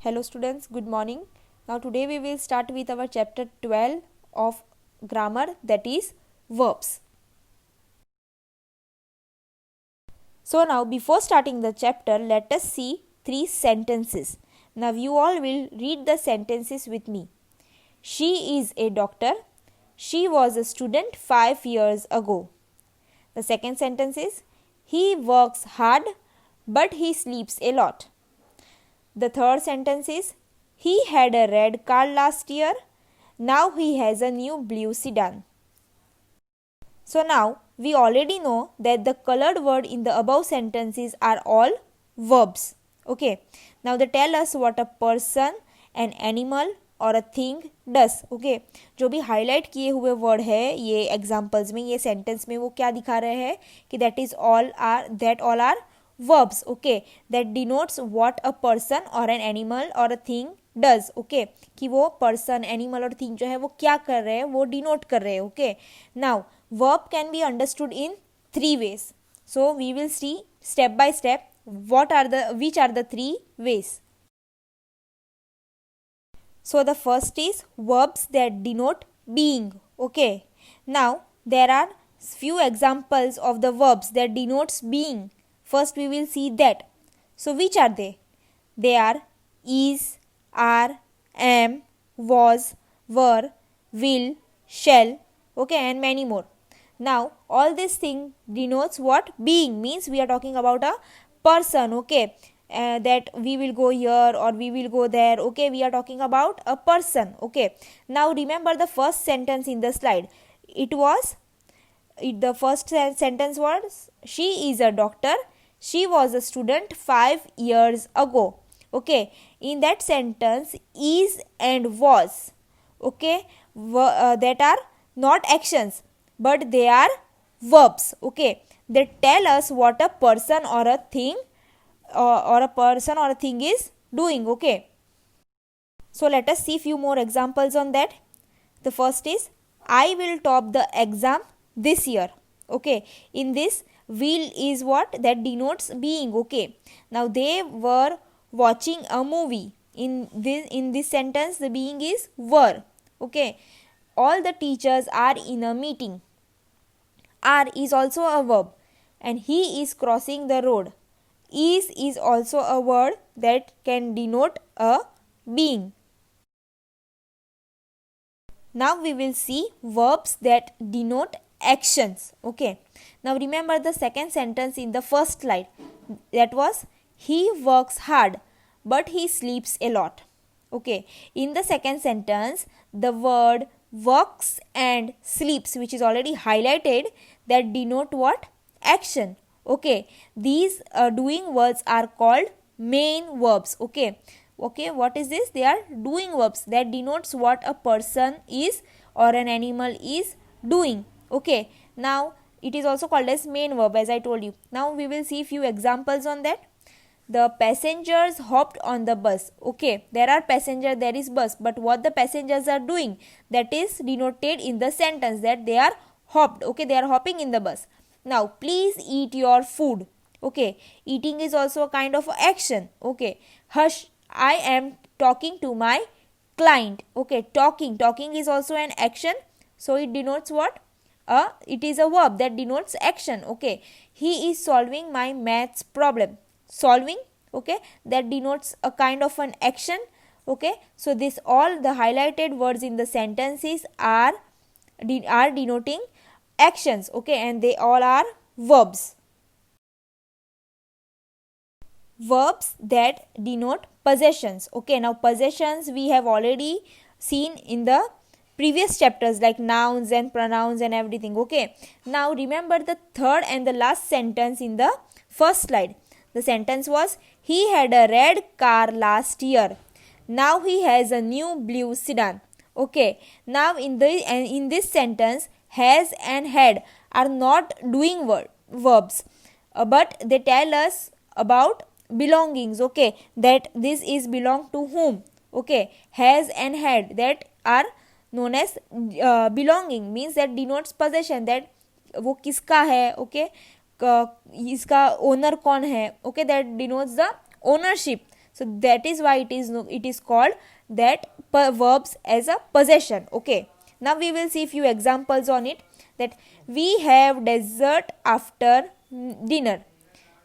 Hello students, good morning. Now today we will start with our chapter 12 of grammar, that is verbs. So now before starting the chapter, let us see three sentences. Now you all will read the sentences with me. She is a doctor. She was a student 5 years ago. The second sentence is he works hard but he sleeps a lot. The third sentence is he had a red car last year. Now he has a new blue sedan. So now we already know that the colored word in the above sentences are all verbs. Okay. Now they tell us what a person, an animal और a thing does. Okay. जो भी highlight किए हुए word है ये examples में, ये sentence में, वो क्या दिखा रहे हैं कि that all are verbs. Okay. That denotes what a person or an animal or a thing does. Okay. कि वो person, animal और thing जो है वो क्या कर रहे हैं, वो denote कर रहे हैं. Okay. Now verb can be understood in three ways. So we will see step by step which are the three ways. So the first is verbs that denote being. Okay. Now there are few examples of the verbs that denotes being. First we will see that. So which are they? They are is, are, am, was, were, will, shall, okay, and many more. Now all this thing denotes what? Being, means we are talking about a person. Okay. That we will go here or we will go there. Okay, we are talking about a person. Okay. Now remember the first sentence in the slide. The first sentence was she is a doctor. She was a student 5 years ago. Okay. In that sentence, is and was, okay, that are not actions but they are verbs. Okay. They tell us what a person or a thing is doing. Okay. So let us see few more examples on that. The first is I will top the exam this year. Okay. In this, will is what? That denotes being. Okay. Now they were watching a movie. In this sentence, the being is were. Okay. All the teachers are in a meeting. Are is also a verb. And he is crossing the road. Is also a word that can denote a being. Now we will see verbs that denote actions. Okay. Now remember the second sentence in the first slide. That was he works hard but he sleeps a lot. Okay. In the second sentence, the word works and sleeps, which is already highlighted, that denote what? Action. Okay. These doing words are called main verbs. Okay. Okay, what is this? They are doing verbs that denotes what a person is or an animal is doing. Okay. Now it is also called as main verb, as I told you. Now we will see few examples on that. The passengers hopped on the bus. Okay, there are passengers, there is bus, but what the passengers are doing, that is denoted in the sentence, that they are hopped. Okay, they are hopping in the bus. Now please eat your food. Okay, eating is also a kind of action. Okay, hush, I am talking to my client. Okay, talking is also an action, so it denotes what? It is a verb that denotes action. Okay, he is solving my maths problem. Solving, okay, that denotes a kind of an action. Okay, so this all the highlighted words in the sentences are denoting actions. Okay, and they all are verbs. Verbs that denote possessions. Okay, now possessions we have already seen in the previous chapters, like nouns and pronouns and everything. Okay, now remember the third and the last sentence in the first slide. The sentence was he had a red car last year. Now he has a new blue sedan. Okay, now in this sentence, has and had are not doing verbs, but they tell us about belongings. Okay, that this is belong to whom. Okay, has and had, that are known as belonging, means that denotes possession, that वो किसका है. Okay, इसका owner कौन है. Okay, that denotes the ownership. So that is why it is called that verbs as a possession. Okay, now we will see few examples on it. That we have dessert after dinner.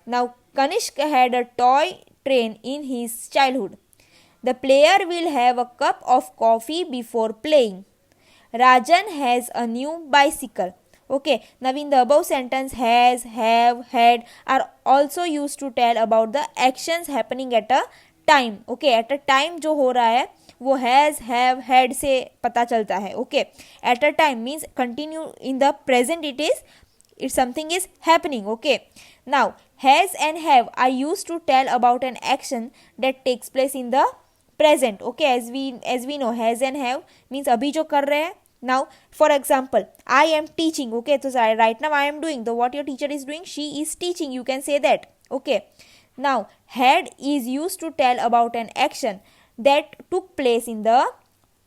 Now Kanishk had a toy train in his childhood. The player will have a cup of coffee before playing. Rajan has a new bicycle. Okay, now in the above sentence, has, have, had are also used to tell about the actions happening at a time. Okay, at a time जो हो रहा है वो has, have, had से पता चलता है. Okay, at a time means continue in the present. It is if something is happening. Okay, now has and have are used to tell about an action that takes place in the present. Okay, as we know, has and have means अभी जो कर रहे हैं. Now for example, I am teaching. Okay, so right now I am doing the what your teacher is doing, she is teaching, you can say that. Okay, now had is used to tell about an action that took place in the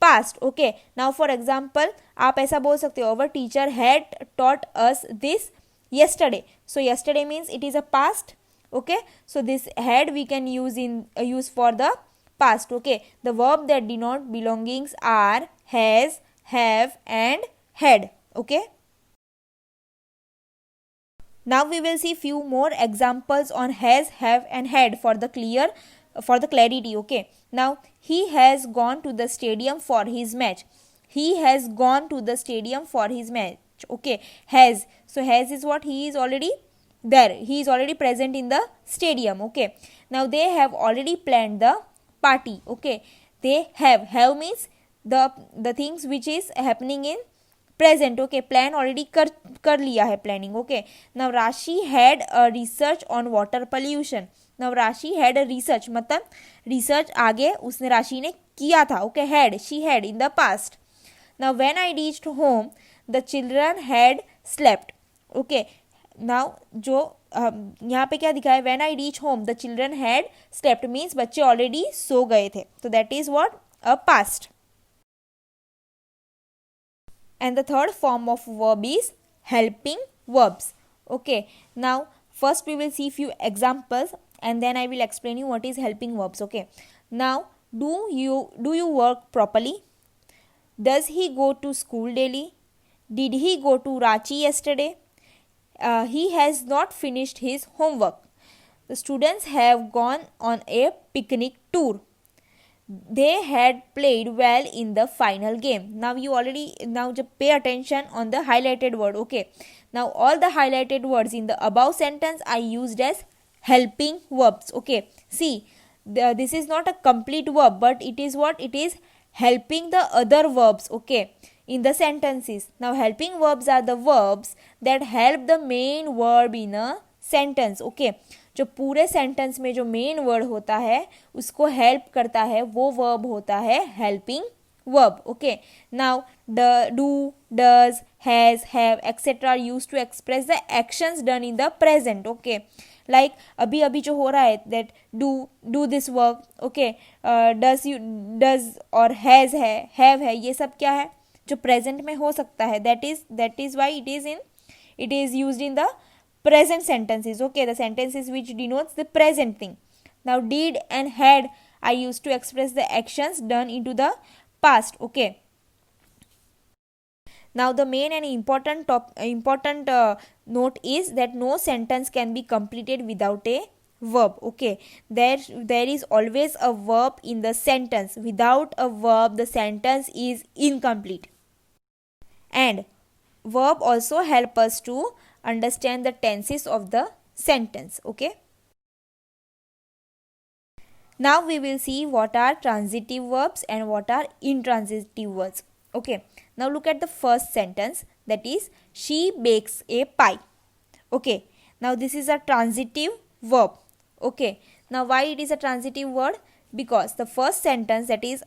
past. Okay, now for example आप ऐसा बोल सकते हो, our teacher had taught us this yesterday. So yesterday means it is a past. Okay, so this had we can use for the past. Okay, the verb that denote belongings are has, have and had. Okay, now we will see few more examples on has, have and had for the clarity. Okay, now he has gone to the stadium for his match. He has gone to the stadium for his match. Okay, has, so has is what, he is already there, he is already present in the stadium. Okay, now they have already planned the party. Okay, they have means the things which is happening in present. Okay, plan already कर लिया है planning. Okay, now Rashi had a research on water pollution. Now Rashi had a research मतलब research आगे उसने राशि ने किया था. Okay, had, she had in the past. Now when I reached home the children had slept. Okay, now जो यहाँ पे क्या दिखा है, when I reach home the children had slept means बच्चे already सो गए थे. So that is what a past. And the third form of verb is helping verbs. Okay, now first we will see few examples and then I will explain you what is helping verbs. Okay, now do you work properly? Does he go to school daily? Did he go to Ranchi yesterday? He has not finished his homework. The students have gone on a picnic tour. They had played well in the final game. Now just pay attention on the highlighted word. Okay, now all the highlighted words in the above sentence are used as helping verbs. Okay, see, this is not a complete verb, but it is what, it is helping the other verbs. Okay, in the sentences. Now helping verbs are the verbs that help the main verb in a sentence. Okay, जो पूरे sentence में जो main word होता है उसको help करता है वो वर्ब होता है helping verb. Okay, now do, does, has, have etcetera used to express the actions done in the present. Okay, like अभी जो हो रहा है that do this work. Okay, does और हैज है, हैव है, ये सब क्या है जो प्रेजेंट में हो सकता है. That is why it is used in the present sentences. Okay, the sentences which denotes the present thing. Now did and had are used to express the actions done into the past. Okay, now the main and important note is that no sentence can be completed without a verb. Okay, there is always a verb in the sentence. Without a verb the sentence is incomplete. And verb also help us to understand the tenses of the sentence. Okay, now we will see what are transitive verbs and what are intransitive verbs. Okay, now look at the first sentence, that is she bakes a pie. Okay, now this is a transitive verb. Okay, now why it is a transitive word? Because the first sentence, that is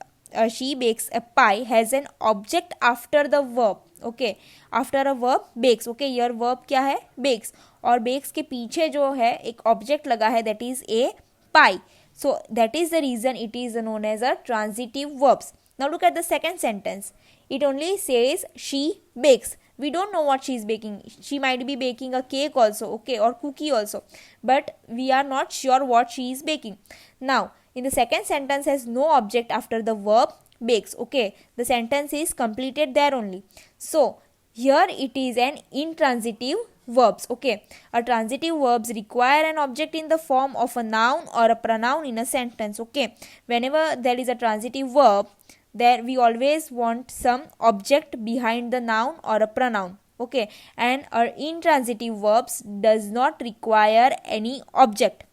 she bakes a pie, has an object after the verb. Okay, after a verb bakes. Okay, your verb क्या है, bakes, और bakes के पीछे जो है एक object लगा है, that is a pie. So that is the reason it is known as a transitive verbs. Now look at the second sentence. It only says she bakes. We don't know what she is baking. She might be baking a cake also, okay, or cookie also, but we are not sure what she is baking. Now in the second sentence has no object after the verb bakes. Okay, the sentence is completed there only. So here it is an intransitive verbs. Okay, a transitive verbs require an object in the form of a noun or a pronoun in a sentence. Okay, whenever there is a transitive verb, there we always want some object behind the noun or a pronoun. Okay, and our intransitive verbs does not require any object.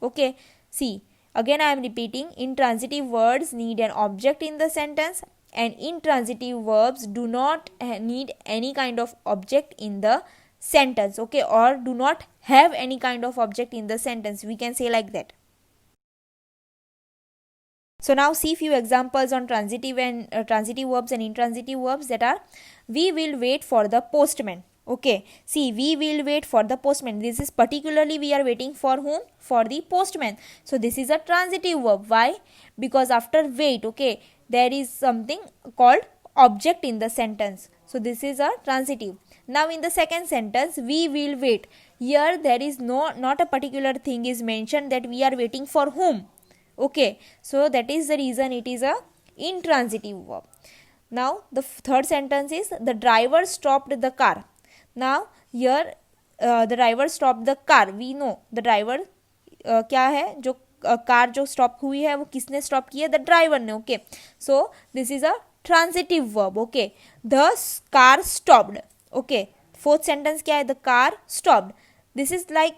Okay, see, again I am repeating, intransitive words need an object in the sentence, and intransitive verbs do not need any kind of object in the sentence. Okay, or do not have any kind of object in the sentence, we can say like that. So now see few examples on transitive verbs and intransitive verbs, that are, we will wait for the postman. Okay, see, we will wait for the postman. This is particularly we are waiting for whom? For the postman. So this is a transitive verb. Why? Because after wait, okay, there is something called object in the sentence. So this is a transitive. Now in the second sentence, we will wait. Here there is not a particular thing is mentioned, that we are waiting for whom. Okay, so that is the reason it is a intransitive verb. Now the third sentence is, the driver stopped the car. Now here the driver stopped the car. We know the driver क्या है, जो car जो stop हुई है वो किसने stop की है? द ड्राइवर ने. Okay, so this is a transitive verb. Okay, the car stopped. Okay, fourth sentence क्या है? The car stopped. This is like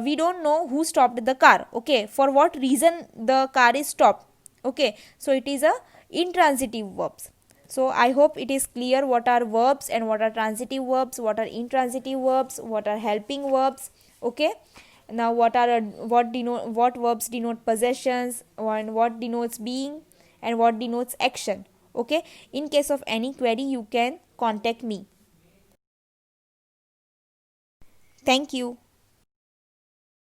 we don't know who stopped the car. Okay, for what reason the car is stopped. Okay, so it is a intransitive verbs. So I hope it is clear what are verbs and what are transitive verbs, what are intransitive verbs, what are helping verbs. Okay, now what verbs denote possessions, and what denotes being, and what denotes action. Okay, in case of any query you can contact me. Thank you.